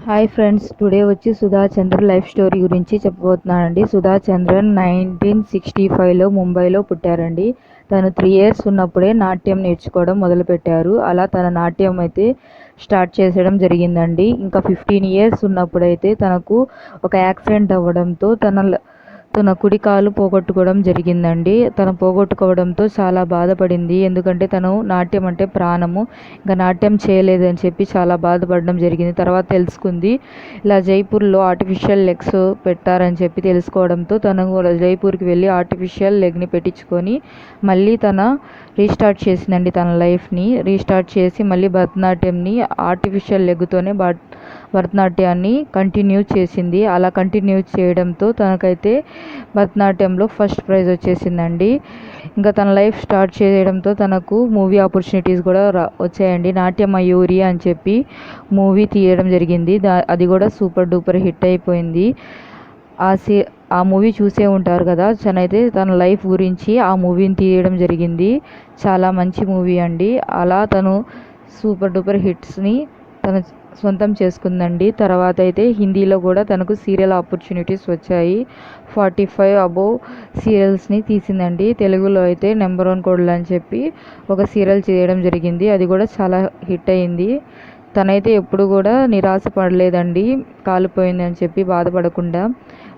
Hi friends, today వచ్చి Sudha Chandran life story గురించి చెప్పబోతున్నానండి. సుధా చంద్రన్ 1965లో ముంబైలో పుట్టారండి. తను 3 years ఉన్నప్పుడే నాట్యం నేర్చుకోవడం మొదలుపెట్టారు. అలా తన నాట్యం అయితే స్టార్ట్ చేసేయడం జరిగిందండి. ఇంకా 15 years ఉన్నప్పుడైతే తనకు ఒక యాక్సిడెంట్ అవ్వడంతో తన కుడి కాలు పోగొట్టుకోవడం జరిగిందండి. తను పోగొట్టుకోవడంతో చాలా బాధపడింది. ఎందుకంటే తను నాట్యం అంటే ప్రాణము, ఇంకా నాట్యం చేయలేదని చెప్పి చాలా బాధపడడం జరిగింది. తర్వాత తెలుసుకుంది, ఇలా జైపూర్లో ఆర్టిఫిషియల్ లెగ్స్ పెట్టారని చెప్పి తెలుసుకోవడంతో తను జైపూర్కి వెళ్ళి ఆర్టిఫిషియల్ లెగ్ని పెట్టించుకొని మళ్ళీ రీస్టార్ట్ చేసిందండి. తన లైఫ్ని రీస్టార్ట్ చేసి మళ్ళీ భరతనాట్యంని ఆర్టిఫిషియల్ లెగ్తోనే భరతనాట్యాన్ని కంటిన్యూ చేసింది. అలా కంటిన్యూ చేయడంతో తనకైతే భరతనాట్యంలో ఫస్ట్ ప్రైజ్ వచ్చేసిందండి. ఇంకా తన లైఫ్ స్టార్ట్ చేయడంతో తనకు మూవీ ఆపర్చునిటీస్ కూడా వచ్చాయండి. నాట్య మయూరి అని చెప్పి మూవీ తీయడం జరిగింది. అది కూడా సూపర్ డూపర్ హిట్ అయిపోయింది. ఆ మూవీ చూసే ఉంటారు కదా. తనైతే తన లైఫ్ గురించి ఆ మూవీని తీయడం జరిగింది. చాలా మంచి మూవీ అండి. అలా తను సూపర్ డూపర్ హిట్స్ని తను సొంతం చేసుకుందండి. తర్వాత అయితే హిందీలో కూడా తనకు సీరియల్ ఆపర్చునిటీస్ వచ్చాయి. 45 అబోవ్ సీరియల్స్ని తీసిందండి. తెలుగులో అయితే నెంబర్ 1 కోడలు అని చెప్పి ఒక సీరియల్ చేయడం జరిగింది. అది కూడా చాలా హిట్ అయింది. తనైతే ఎప్పుడు కూడా నిరాశ పడలేదండి. కాలిపోయింది అని చెప్పి బాధపడకుండా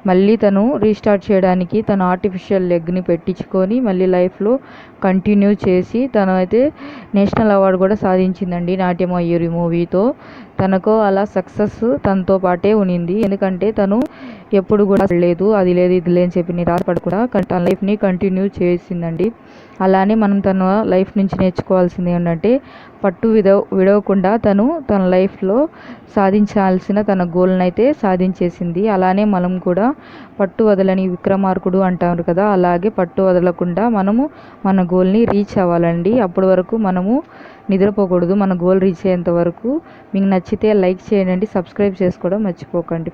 మళ్ళీ తను రీస్టార్ట్ చేయడానికి తన ఆర్టిఫిషియల్ లెగ్ని పెట్టించుకొని మళ్ళీ లైఫ్లో కంటిన్యూ చేసి తను అయితే నేషనల్ అవార్డు కూడా సాధించిందండి నాట్యమయూరి మూవీతో. తనకు అలా సక్సెస్ తనతో పాటే ఉనింది. ఎందుకంటే తను ఎప్పుడు కూడా లేదు, అది లేదు ఇది లేని చెప్పి నిరాశపడకుండా తన లైఫ్ని కంటిన్యూ చేసిందండి. అలానే మనం తన లైఫ్ నుంచి నేర్చుకోవాల్సింది ఏంటంటే పట్టు విడవకుండా తన లైఫ్లో సాధించాల్సిన తన గోల్ని అయితే సాధించేసింది. అలానే మనం కూడా పట్టు వదలని విక్రమార్కుడు అంటారు కదా, అలాగే పట్టు వదలకుండా మనము మన గోల్ని రీచ్ అవ్వాలండి. అప్పటి వరకు మనము నిద్రపోకూడదు. మన గోల్ రీచ్ అయ్యేంత వరకు. మీకు నచ్చితే లైక్ చేయండి, సబ్స్క్రైబ్ చేసుకోవడం మర్చిపోకండి.